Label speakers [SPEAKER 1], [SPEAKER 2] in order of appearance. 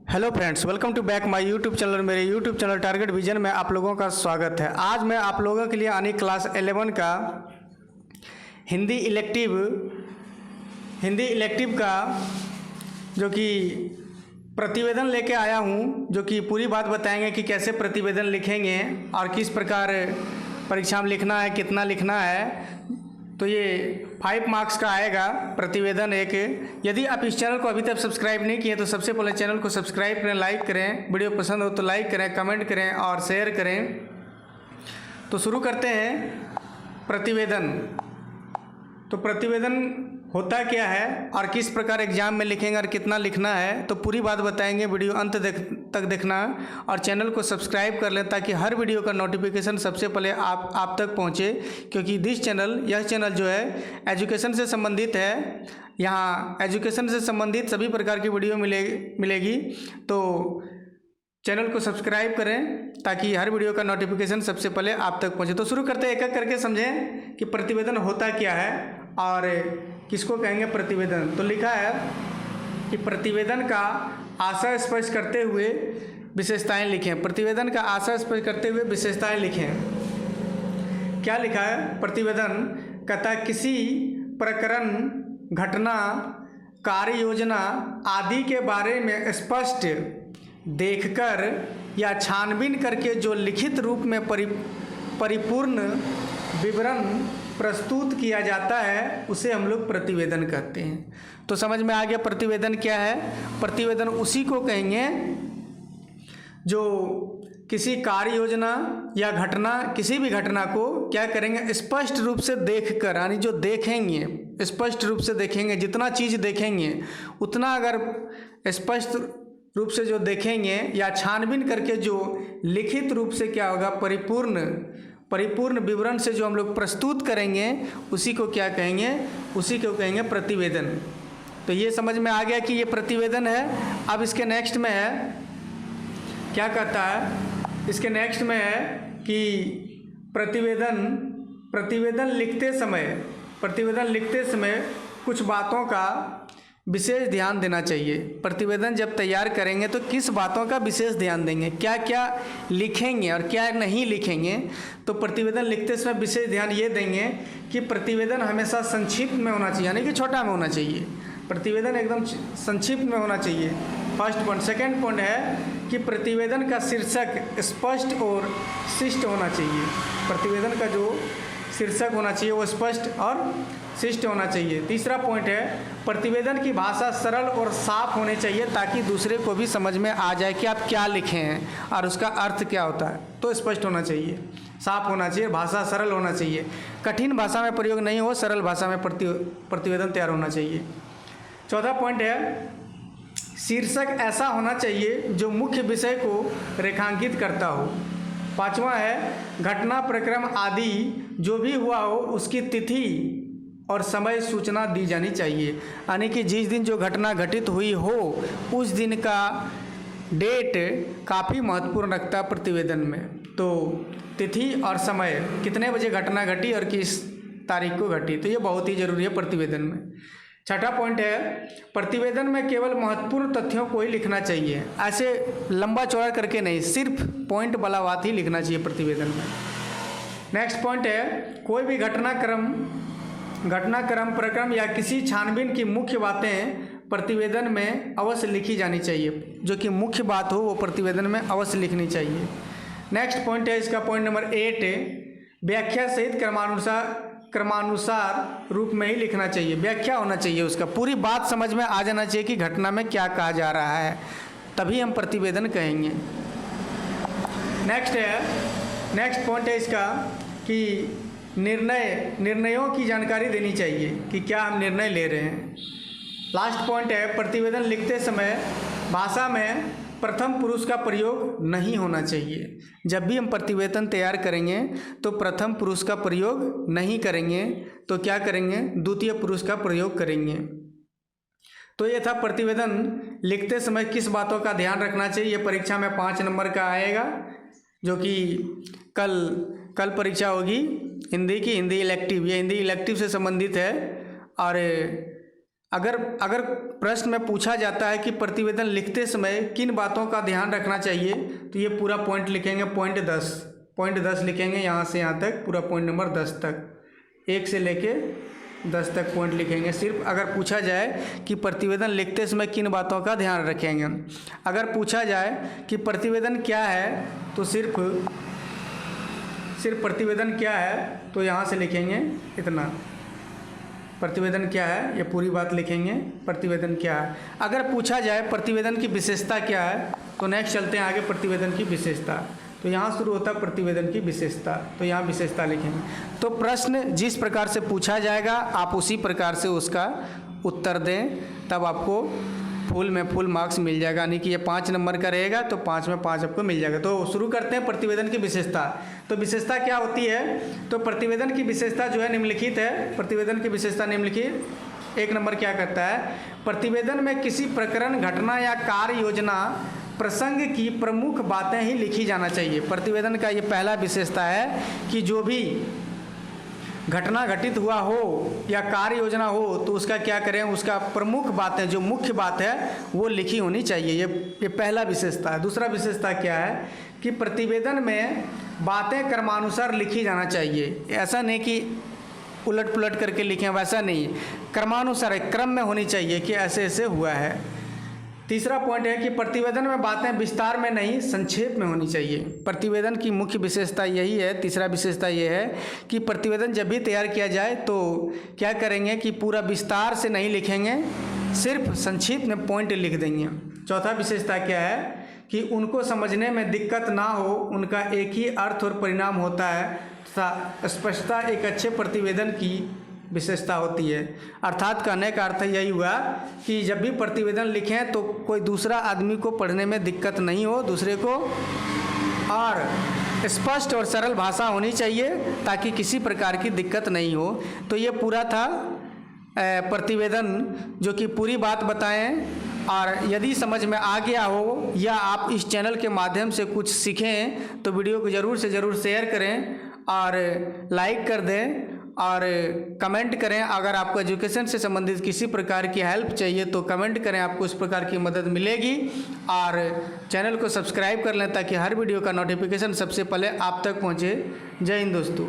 [SPEAKER 1] Hello friends, welcome to back my YouTube channel. मेरे YouTube channel target vision में आप लोगों का स्वागत है। आज मैं आप लोगों के लिए यानी क्लास 11 का हिंदी इलेक्टिव का जो कि प्रतिवेदन लेके आया हूं, जो कि पूरी बात बताएंगे कि कैसे प्रतिवेदन लिखेंगे और किस प्रकार परीक्षा में लिखना है, कितना लिखना है। तो ये 5 मार्क्स का आएगा प्रतिवेदन एक। यदि आप इस चैनल को अभी तक सब्सक्राइब नहीं किए तो सबसे पहले चैनल को सब्सक्राइब करें, लाइक करें, वीडियो पसंद हो तो लाइक करें, कमेंट करें और शेयर करें। तो शुरू करते हैं प्रतिवेदन। तो प्रतिवेदन होता क्या है और किस प्रकार एग्जाम में लिखेंगे और कितना लिखना है, तो पूरी बात बताएंगे। वीडियो अंत तक देखना और चैनल को सब्सक्राइब कर लें ताकि हर वीडियो का नोटिफिकेशन सबसे पहले आप तक पहुंचे। क्योंकि यह चैनल जो है एजुकेशन से संबंधित है। यहाँ एजुकेशन से संबंधित सभी प्रकार की वीडियो मिलेगी। तो चैनल को सब्सक्राइब करें ताकि हर वीडियो का नोटिफिकेशन सबसे पहले आप तक पहुंचे। तो शुरू करते हैं, एक एक करके समझें कि प्रतिवेदन होता क्या है और किसको कहेंगे प्रतिवेदन। तो लिखा है कि प्रतिवेदन का आशय स्पष्ट करते हुए विशेषताएं लिखें। प्रतिवेदन का आशय स्पष्ट करते हुए विशेषताएं लिखें। क्या लिखा है? प्रतिवेदन कहता है किसी प्रकरण, घटना, कार्य योजना आदि के बारे में स्पष्ट देखकर या छानबीन करके जो लिखित रूप में परिपूर्ण विवरण प्रस्तुत किया जाता है उसे हम लोग प्रतिवेदन कहते हैं। तो समझ में आ गया प्रतिवेदन क्या है। प्रतिवेदन उसी को कहेंगे जो किसी कार्य योजना या घटना, किसी भी घटना को क्या करेंगे, स्पष्ट रूप से देखकर, यानी जो देखेंगे, स्पष्ट रूप से देखेंगे, जितना चीज़ देखेंगे उतना अगर स्पष्ट रूप से जो देखेंगे या छानबीन करके जो लिखित रूप से क्या होगा, परिपूर्ण विवरण से जो हम लोग प्रस्तुत करेंगे उसी को क्या कहेंगे, उसी को कहेंगे प्रतिवेदन। तो ये समझ में आ गया कि ये प्रतिवेदन है। अब इसके नेक्स्ट में है, क्या कहता है, इसके नेक्स्ट में है कि प्रतिवेदन लिखते समय कुछ बातों का विशेष ध्यान देना चाहिए। प्रतिवेदन जब तैयार करेंगे तो किस बातों का विशेष ध्यान देंगे, क्या क्या लिखेंगे और क्या नहीं लिखेंगे। तो प्रतिवेदन लिखते समय विशेष ध्यान ये देंगे कि प्रतिवेदन हमेशा संक्षिप्त में होना चाहिए, यानी कि छोटा में होना चाहिए। प्रतिवेदन एकदम संक्षिप्त में होना चाहिए, फर्स्ट पॉइंट। सेकेंड पॉइंट है कि प्रतिवेदन का शीर्षक स्पष्ट और शिष्ट होना चाहिए। प्रतिवेदन का जो शीर्षक होना चाहिए वो स्पष्ट और शिष्ट होना चाहिए। तीसरा पॉइंट है प्रतिवेदन की भाषा सरल और साफ होनी चाहिए ताकि दूसरे को भी समझ में आ जाए कि आप क्या लिखे हैं और उसका अर्थ क्या होता है। तो स्पष्ट होना चाहिए, साफ होना चाहिए, भाषा सरल होना चाहिए, कठिन भाषा में प्रयोग नहीं हो, सरल भाषा में प्रतिवेदन तैयार होना चाहिए। चौथा पॉइंट है शीर्षक ऐसा होना चाहिए जो मुख्य विषय को रेखांकित करता हो। पांचवा है घटना, प्रक्रम आदि जो भी हुआ हो उसकी तिथि और समय सूचना दी जानी चाहिए, यानी कि जिस दिन जो घटना घटित हुई हो उस दिन का डेट काफ़ी महत्वपूर्ण रखता है प्रतिवेदन में। तो तिथि और समय, कितने बजे घटना घटी और किस तारीख को घटी, तो ये बहुत ही ज़रूरी है प्रतिवेदन में। छठा पॉइंट है प्रतिवेदन में केवल महत्वपूर्ण तथ्यों को ही लिखना चाहिए, ऐसे लंबा चौड़ा करके नहीं, सिर्फ पॉइंट वाला बात ही लिखना चाहिए प्रतिवेदन में। नेक्स्ट पॉइंट है कोई भी घटनाक्रम, प्रक्रम या किसी छानबीन की मुख्य बातें प्रतिवेदन में अवश्य लिखी जानी चाहिए। जो कि मुख्य बात हो वो प्रतिवेदन में अवश्य लिखनी चाहिए। नेक्स्ट पॉइंट है इसका पॉइंट नंबर 8, व्याख्या सहित क्रमानुसार रूप में ही लिखना चाहिए। व्याख्या होना चाहिए, उसका पूरी बात समझ में आ जाना चाहिए कि घटना में क्या कहा जा रहा है, तभी हम प्रतिवेदन कहेंगे। नेक्स्ट पॉइंट है इसका कि निर्णयों की जानकारी देनी चाहिए कि क्या हम निर्णय ले रहे हैं। लास्ट पॉइंट है प्रतिवेदन लिखते समय भाषा में प्रथम पुरुष का प्रयोग नहीं होना चाहिए। जब भी हम प्रतिवेदन तैयार करेंगे तो प्रथम पुरुष का प्रयोग नहीं करेंगे, तो क्या करेंगे, द्वितीय पुरुष का प्रयोग करेंगे। तो ये था प्रतिवेदन लिखते समय किस बातों का ध्यान रखना चाहिए। ये परीक्षा में 5 नंबर का आएगा, जो कि कल परीक्षा होगी हिंदी की, हिंदी इलेक्टिव। ये हिंदी इलेक्टिव से संबंधित है और अगर प्रश्न में पूछा जाता है कि प्रतिवेदन लिखते समय किन बातों का ध्यान रखना चाहिए, तो ये पूरा पॉइंट लिखेंगे, पॉइंट 10 लिखेंगे, यहाँ से यहाँ तक पूरा पॉइंट नंबर 10 तक, 1 से लेके 10 तक पॉइंट लिखेंगे। सिर्फ अगर पूछा जाए कि प्रतिवेदन लिखते समय किन बातों का ध्यान रखेंगे। अगर पूछा जाए कि प्रतिवेदन क्या है, तो सिर्फ प्रतिवेदन क्या है, तो यहाँ से लिखेंगे इतना, प्रतिवेदन क्या है, ये पूरी बात लिखेंगे, प्रतिवेदन क्या है। अगर पूछा जाए प्रतिवेदन की विशेषता क्या है, तो नेक्स्ट चलते हैं आगे, प्रतिवेदन की विशेषता। तो यहाँ शुरू होता है प्रतिवेदन की विशेषता, तो यहाँ विशेषता लिखेंगे। तो प्रश्न जिस प्रकार से पूछा जाएगा आप उसी प्रकार से उसका उत्तर दें, तब आपको फुल में फुल मार्क्स मिल जाएगा। यानी कि ये 5 नंबर का रहेगा तो 5 में 5 आपको मिल जाएगा। तो शुरू करते हैं प्रतिवेदन की विशेषता। तो विशेषता क्या होती है, तो प्रतिवेदन की विशेषता जो है निम्नलिखित है। प्रतिवेदन की विशेषता निम्नलिखित। 1 नंबर क्या करता है, प्रतिवेदन में किसी प्रकरण, घटना या कार्य योजना, प्रसंग की प्रमुख बातें ही लिखी जाना चाहिए। प्रतिवेदन का ये पहला विशेषता है कि जो भी घटना घटित हुआ हो या कार्य योजना हो तो उसका क्या करें, उसका प्रमुख बातें, जो मुख्य बात है वो लिखी होनी चाहिए। ये पहला विशेषता है। दूसरा विशेषता क्या है कि प्रतिवेदन में बातें क्रमानुसार लिखी जाना चाहिए। ऐसा नहीं कि उलट पुलट करके लिखें, वैसा नहीं, क्रमानुसार, क्रम में होनी चाहिए कि ऐसे ऐसे हुआ है। तीसरा पॉइंट है कि प्रतिवेदन में बातें विस्तार में नहीं, संक्षेप में होनी चाहिए। प्रतिवेदन की मुख्य विशेषता यही है। तीसरा विशेषता ये है कि प्रतिवेदन जब भी तैयार किया जाए तो क्या करेंगे कि पूरा विस्तार से नहीं लिखेंगे, सिर्फ संक्षिप्त में पॉइंट लिख देंगे। चौथा विशेषता क्या है कि उनको समझने में दिक्कत ना हो, उनका एक ही अर्थ और परिणाम होता है तथा स्पष्टता एक अच्छे प्रतिवेदन की विशेषता होती है। अर्थात कहने का अर्थ यही हुआ कि जब भी प्रतिवेदन लिखें तो कोई दूसरा आदमी को पढ़ने में दिक्कत नहीं हो, दूसरे को, और स्पष्ट और सरल भाषा होनी चाहिए ताकि किसी प्रकार की दिक्कत नहीं हो। तो ये पूरा था प्रतिवेदन, जो कि पूरी बात बताएं। और यदि समझ में आ गया हो या आप इस चैनल के माध्यम से कुछ सीखें तो वीडियो को ज़रूर से ज़रूर शेयर करें और लाइक कर दें और कमेंट करें। अगर आपको एजुकेशन से संबंधित किसी प्रकार की हेल्प चाहिए तो कमेंट करें, आपको उस प्रकार की मदद मिलेगी। और चैनल को सब्सक्राइब कर लें ताकि हर वीडियो का नोटिफिकेशन सबसे पहले आप तक पहुंचे। जय हिंद दोस्तों।